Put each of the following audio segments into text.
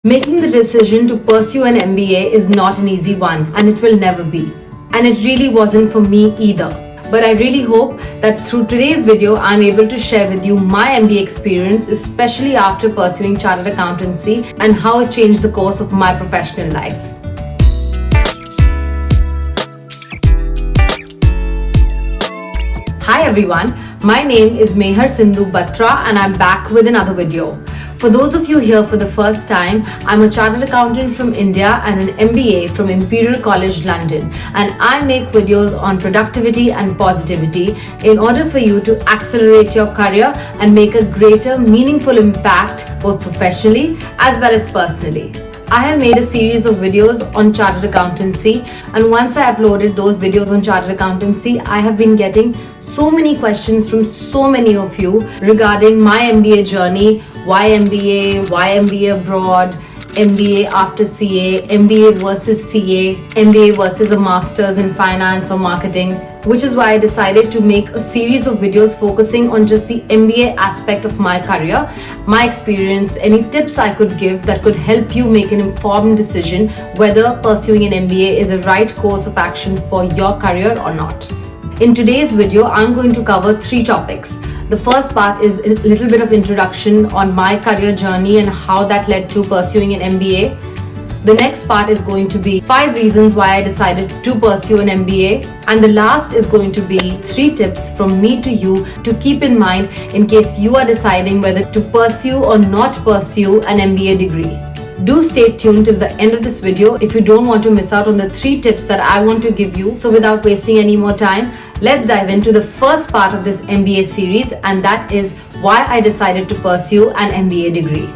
Making the decision to pursue an MBA is not an easy one, and it will never be. And it really wasn't for me either. But I really hope that through today's video, I'm able to share with you my MBA experience, especially after pursuing Chartered Accountancy, and how it changed the course of my professional life. Hi everyone, my name is Mehar Sindhu Batra and I'm back with another video. For those of you here for the first time, I'm a Chartered Accountant from India and an MBA from Imperial College London, and I make videos on productivity and positivity in order for you to accelerate your career and make a greater meaningful impact both professionally as well as personally. I have made a series of videos on Chartered Accountancy, and once I uploaded those videos on Chartered Accountancy, I have been getting so many questions from so many of you regarding my MBA journey, why MBA abroad, MBA after CA, MBA versus CA, MBA versus a master's in finance or marketing, which is why I decided to make a series of videos focusing on just the MBA aspect of my career, my experience, any tips I could give that could help you make an informed decision whether pursuing an MBA is a right course of action for your career or not. In today's video, I'm going to cover 3 topics. The first part is a little bit of introduction on my career journey and how that led to pursuing an MBA. The next part is going to be 5 reasons why I decided to pursue an MBA. And the last is going to be 3 tips from me to you to keep in mind in case you are deciding whether to pursue or not pursue an MBA degree. Do stay tuned till the end of this video if you don't want to miss out on the 3 tips that I want to give you. So without wasting any more time, let's dive into the first part of this MBA series, and that is why I decided to pursue an MBA degree.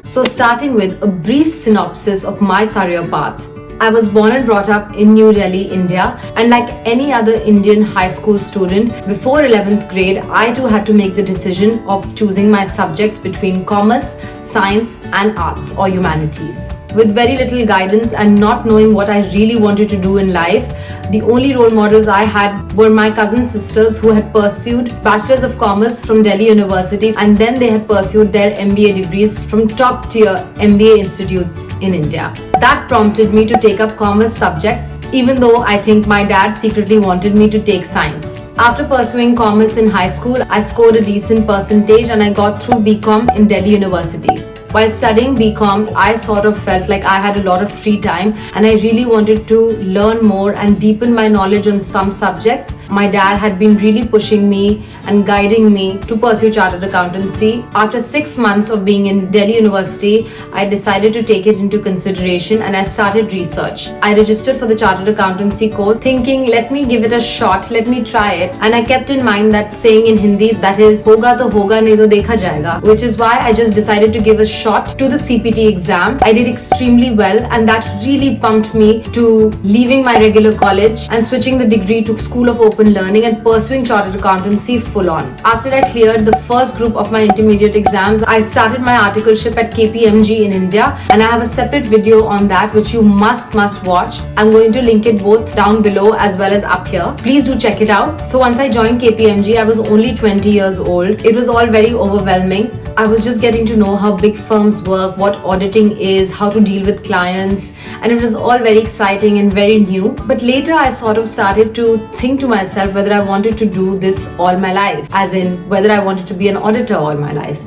So starting with a brief synopsis of my career path. I was born and brought up in New Delhi, India, and like any other Indian high school student, before 11th grade, I too had to make the decision of choosing my subjects between commerce, science and arts or humanities. With very little guidance and not knowing what I really wanted to do in life, the only role models I had were my cousin sisters who had pursued Bachelors of Commerce from Delhi University, and then they had pursued their MBA degrees from top tier MBA institutes in India. That prompted me to take up commerce subjects, even though I think my dad secretly wanted me to take science. After pursuing commerce in high school, I scored a decent percentage and I got through BCom in Delhi University. While studying BCom, I sort of felt like I had a lot of free time and I really wanted to learn more and deepen my knowledge on some subjects. My dad had been really pushing me and guiding me to pursue Chartered Accountancy. After 6 months of being in Delhi University, I decided to take it into consideration and I started research. I registered for the Chartered Accountancy course thinking, let me give it a shot, let me try it. And I kept in mind that saying in Hindi, that is, hoga to hoga, nahi to dekha jayega, which is why I just decided to give a shot to the CPT exam. I did extremely well and that really pumped me to leaving my regular college and switching the degree to School of Open Learning and pursuing Chartered Accountancy full on. After I cleared the first group of my intermediate exams, I started my articleship at KPMG in India, and I have a separate video on that which you must watch. I'm going to link it both down below as well as up here. Please do check it out. So once I joined KPMG, I was only 20 years old. It was all very overwhelming. I was just getting to know how big firms work, what auditing is, how to deal with clients, and it was all very exciting and very new. But later I sort of started to think to myself whether I wanted to do this all my life, as in whether I wanted to be an auditor all my life.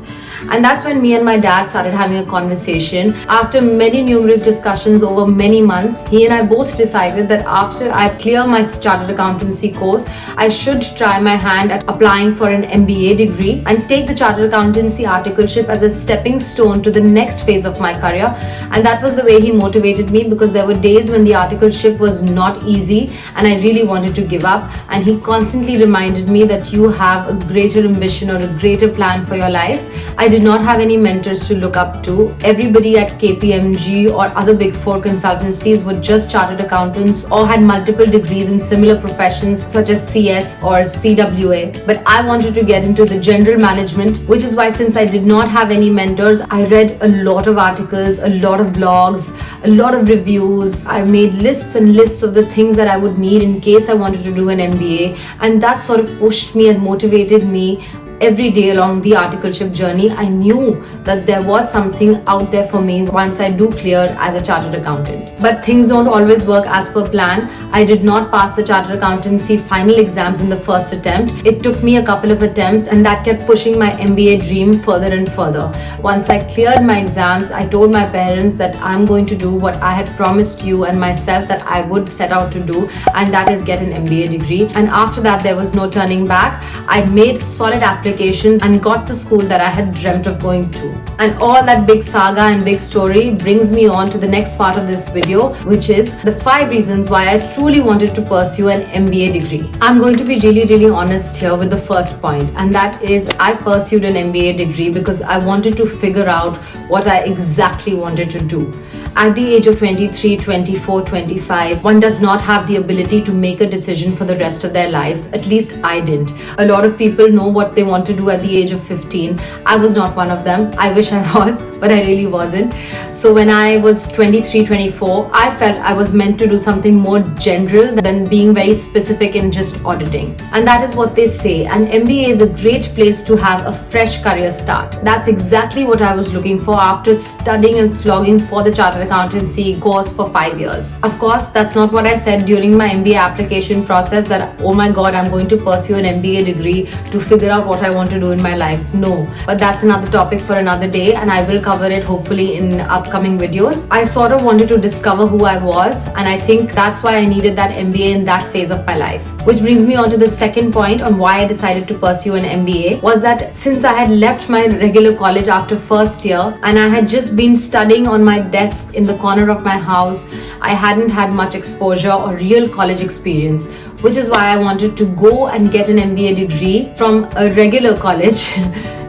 And that's when me and my dad started having a conversation. After many numerous discussions over many months, he and I both decided that after I clear my Chartered Accountancy course, I should try my hand at applying for an MBA degree and take the Chartered Accountancy Articleship as a stepping stone to the next phase of my career. And that was the way he motivated me, because there were days when the Articleship was not easy and I really wanted to give up. And he constantly reminded me that you have a greater ambition or a greater plan for your life. I did not have any mentors to look up to. Everybody at KPMG or other big 4 consultancies were just chartered accountants or had multiple degrees in similar professions such as CS or CWA. But I wanted to get into the general management, which is why, since I did not have any mentors, I read a lot of articles, a lot of blogs, a lot of reviews. I made lists and lists of the things that I would need in case I wanted to do an MBA, and that sort of pushed me and motivated me every day along the articleship journey, I knew that there was something out there for me once I do clear as a chartered accountant. But things don't always work as per plan. I did not pass the Chartered Accountancy final exams in the first attempt. It took me a couple of attempts, and that kept pushing my MBA dream further and further. Once I cleared my exams, I told my parents that I'm going to do what I had promised you and myself that I would set out to do, and that is get an MBA degree. And after that, there was no turning back. I made solid applications and got the school that I had dreamt of going to. And all that big saga and big story brings me on to the next part of this video, which is the 5 reasons why I truly wanted to pursue an MBA degree. I'm going to be really honest here with the first point, and that is I pursued an MBA degree because I wanted to figure out what I exactly wanted to do. At the age of 23, 24, 25, one does not have the ability to make a decision for the rest of their lives. At least I didn't. A lot of people know what they want to do at the age of 15. I was not one of them. I wish I was, but I really wasn't. So when I was 23, 24, I felt I was meant to do something more general than being very specific in just auditing. And that is what they say. An MBA is a great place to have a fresh career start. That's exactly what I was looking for after studying and slogging for the Chartered Accountancy course for 5 years. Of course, that's not what I said during my MBA application process, that oh my god, I'm going to pursue an MBA degree to figure out what I want to do in my life. No, but that's another topic for another day, and I will cover it hopefully in upcoming videos. I sort of wanted to discover who I was, and I think that's why I needed that MBA in that phase of my life. Which brings me on to the second point on why I decided to pursue an MBA, was that since I had left my regular college after first year and I had just been studying on my desk in the corner of my house, I hadn't had much exposure or real college experience, which is why I wanted to go and get an MBA degree from a regular college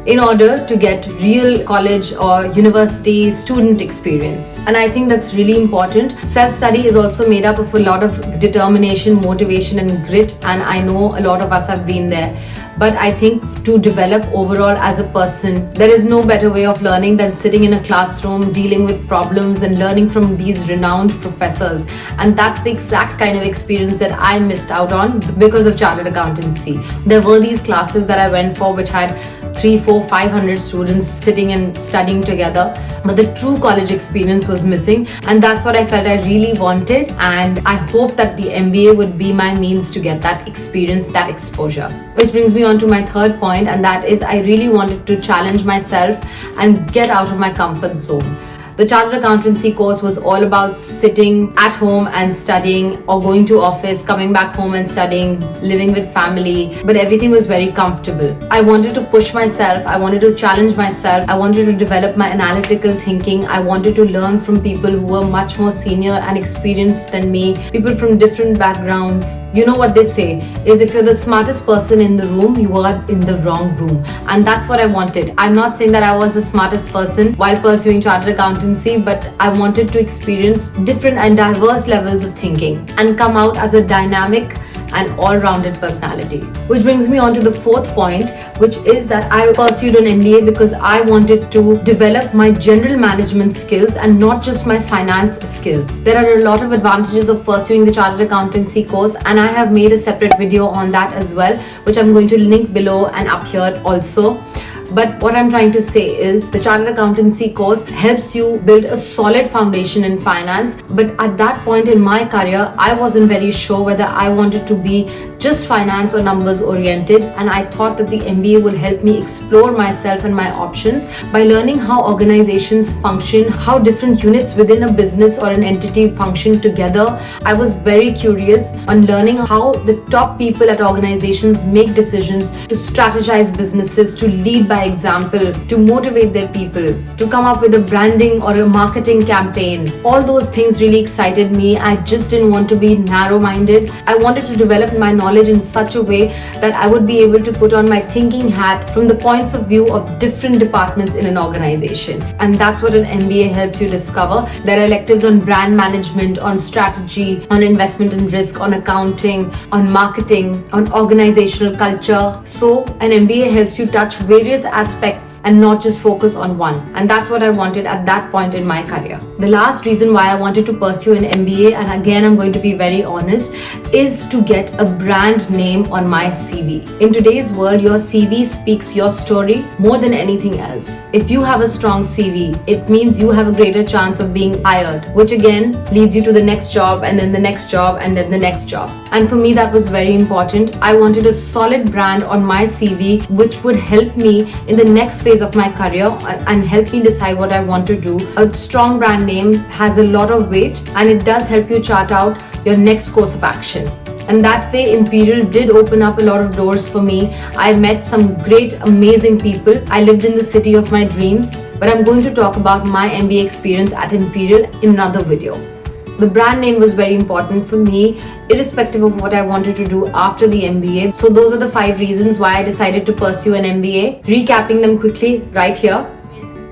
in order to get real college or university student experience. And I think that's really important. Self-study is also made up of a lot of determination, motivation and grit, and I know a lot of us have been there. But I think to develop overall as a person, there is no better way of learning than sitting in a classroom, dealing with problems and learning from these renowned professors. And that's the exact kind of experience that I missed out on because of Chartered Accountancy. There were these classes that I went for which had 300, 400, 500 students sitting and studying together, but the true college experience was missing, and that's what I felt I really wanted, and I hope that the MBA would be my means to get that experience, that exposure. Which brings me on to my third point, and that is I really wanted to challenge myself and get out of my comfort zone. The Chartered Accountancy course was all about sitting at home and studying, or going to office, coming back home and studying, living with family, but everything was very comfortable. I wanted to push myself, I wanted to challenge myself, I wanted to develop my analytical thinking, I wanted to learn from people who were much more senior and experienced than me, people from different backgrounds. You know what they say is if you're the smartest person in the room, you are in the wrong room. And that's what I wanted. I'm not saying that I was the smartest person while pursuing Chartered Accountancy, but I wanted to experience different and diverse levels of thinking and come out as a dynamic and all-rounded personality. Which brings me on to the fourth point, which is that I pursued an MBA because I wanted to develop my general management skills and not just my finance skills. There are a lot of advantages of pursuing the Chartered Accountancy course, and I have made a separate video on that as well, which I'm going to link below and up here also. But what I'm trying to say is the Chartered Accountancy course helps you build a solid foundation in finance. But at that point in my career, I wasn't very sure whether I wanted to be just finance or numbers oriented, and I thought that the MBA will help me explore myself and my options by learning how organizations function, how different units within a business or an entity function together. I was very curious on learning how the top people at organizations make decisions, to strategize businesses, to lead by example, to motivate their people, to come up with a branding or a marketing campaign. All those things really excited me. I just didn't want to be narrow-minded. I wanted to develop my knowledge in such a way that I would be able to put on my thinking hat from the points of view of different departments in an organization. And that's what an MBA helps you discover. There are electives on brand management, on strategy, on investment and risk, on accounting, on marketing, on organizational culture. So an MBA helps you touch various aspects and not just focus on one. And that's what I wanted at that point in my career. The last reason why I wanted to pursue an MBA, and again I'm going to be very honest, is to get a brand name on my CV. In today's world, your CV speaks your story more than anything else. If you have a strong CV, it means you have a greater chance of being hired, which again leads you to the next job and then the next job and then the next job. And for me, that was very important. I wanted a solid brand on my CV which would help me in the next phase of my career and help me decide what I want to do. A strong brand name has a lot of weight and it does help you chart out your next course of action. And that way, Imperial did open up a lot of doors for me. I met some great, amazing people. I lived in the city of my dreams, but I'm going to talk about my MBA experience at Imperial in another video. The brand name was very important for me, irrespective of what I wanted to do after the MBA. So those are the 5 reasons why I decided to pursue an MBA. Recapping them quickly right here.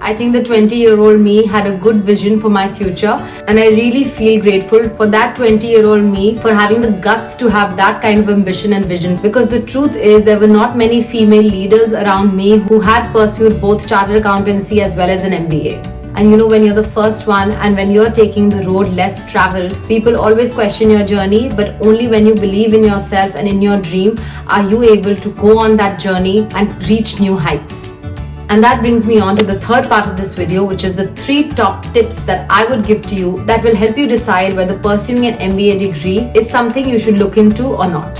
I think the 20-year-old me had a good vision for my future, and I really feel grateful for that 20-year-old me for having the guts to have that kind of ambition and vision, because the truth is there were not many female leaders around me who had pursued both Chartered Accountancy as well as an MBA. And you know, when you're the first one and when you're taking the road less traveled, people always question your journey, but only when you believe in yourself and in your dream are you able to go on that journey and reach new heights. And that brings me on to the third part of this video, which is the 3 top tips that I would give to you that will help you decide whether pursuing an MBA degree is something you should look into or not.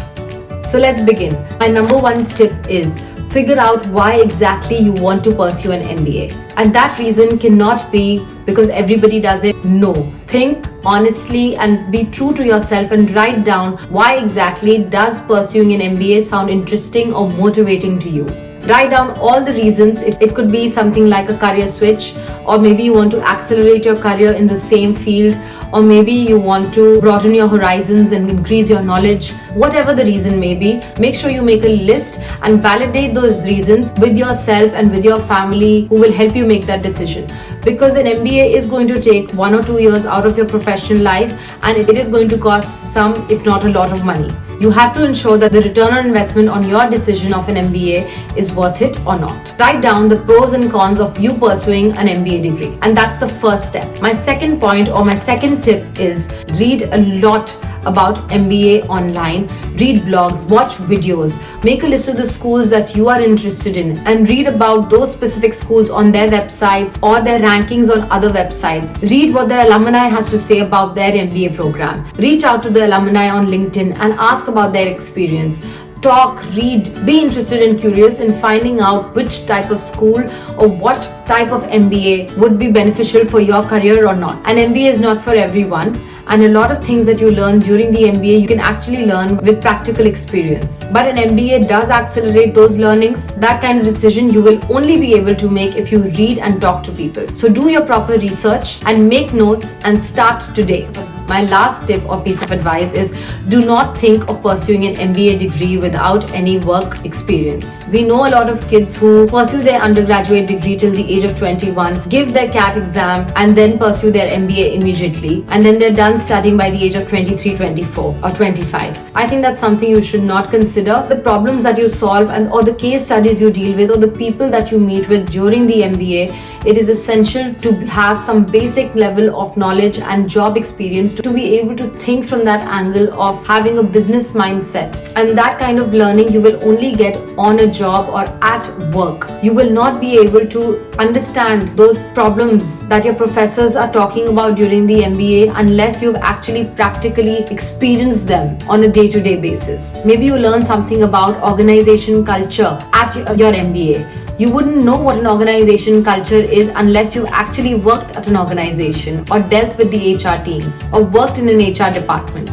So let's begin. My number 1 tip is figure out why exactly you want to pursue an MBA. And that reason cannot be because everybody does it. No. Think honestly and be true to yourself and write down why exactly does pursuing an MBA sound interesting or motivating to you. Write down all the reasons. It could be something like a career switch, or maybe you want to accelerate your career in the same field, or maybe you want to broaden your horizons and increase your knowledge. Whatever the reason may be, make sure you make a list and validate those reasons with yourself and with your family who will help you make that decision. Because an MBA is going to take 1 or 2 years out of your professional life, and it is going to cost some, if not a lot of money. You have to ensure that the return on investment on your decision of an MBA is worth it or not. Write down the pros and cons of you pursuing an MBA degree. And that's the first step. My second point or my second tip is read a lot about MBA online. Read blogs, watch videos, make a list of the schools that you are interested in and read about those specific schools on their websites or their rankings on other websites. Read what the alumni has to say about their MBA program. Reach out to the alumni on LinkedIn and ask about their experience. Talk, read, be interested and curious in finding out which type of school or what type of MBA would be beneficial for your career or not. An MBA is not for everyone, and a lot of things that you learn during the MBA you can actually learn with practical experience. But an MBA does accelerate those learnings. That kind of decision you will only be able to make if you read and talk to people. So do your proper research and make notes and start today. My last tip or piece of advice is do not think of pursuing an MBA degree without any work experience. We know a lot of kids who pursue their undergraduate degree till the age of 21, give their CAT exam and then pursue their MBA immediately, and then they're done studying by the age of 23, 24 or 25. I think that's something you should not consider. The problems that you solve and or the case studies you deal with or the people that you meet with during the MBA, it is essential to have some basic level of knowledge and job experience to be able to think from that angle of having a business mindset. And that kind of learning you will only get on a job or at work. You will not be able to understand those problems that your professors are talking about during the MBA unless you've actually practically experienced them on a day-to-day basis. Maybe you learn something about organization culture at your MBA. You wouldn't know what an organization culture is unless you actually worked at an organization or dealt with the HR teams or worked in an HR department.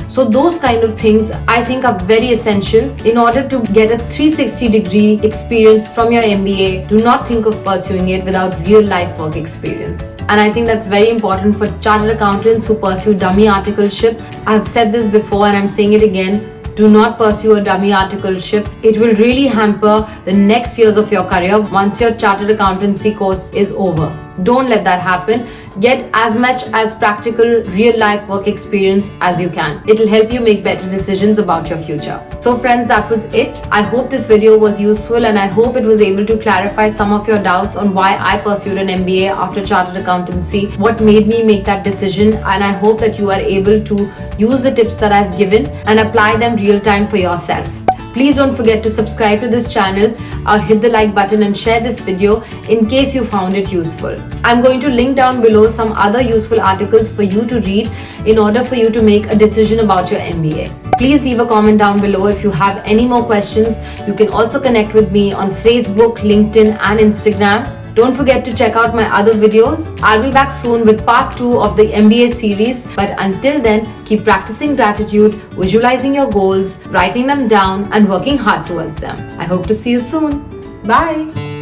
So those kind of things I think are very essential in order to get a 360-degree experience from your MBA. Do not think of pursuing it without real life work experience. And I think that's very important for chartered accountants who pursue dummy articleship. I've said this before and I'm saying it again. Do not pursue a dummy articleship. It will really hamper the next years of your career once your chartered accountancy course is over. Don't let that happen. Get as much as practical real life work experience as you can. It'll help you make better decisions about your future. So friends, that was it. I hope this video was useful and I hope it was able to clarify some of your doubts on why I pursued an MBA after Chartered Accountancy, what made me make that decision, and I hope that you are able to use the tips that I've given and apply them real time for yourself. Please don't forget to subscribe to this channel, hit the like button and share this video in case you found it useful. I'm going to link down below some other useful articles for you to read in order for you to make a decision about your MBA. Please leave a comment down below if you have any more questions. You can also connect with me on Facebook, LinkedIn and Instagram. Don't forget to check out my other videos. I'll be back soon with part 2 of the MBA series. But until then, keep practicing gratitude, visualizing your goals, writing them down and working hard towards them. I hope to see you soon. Bye.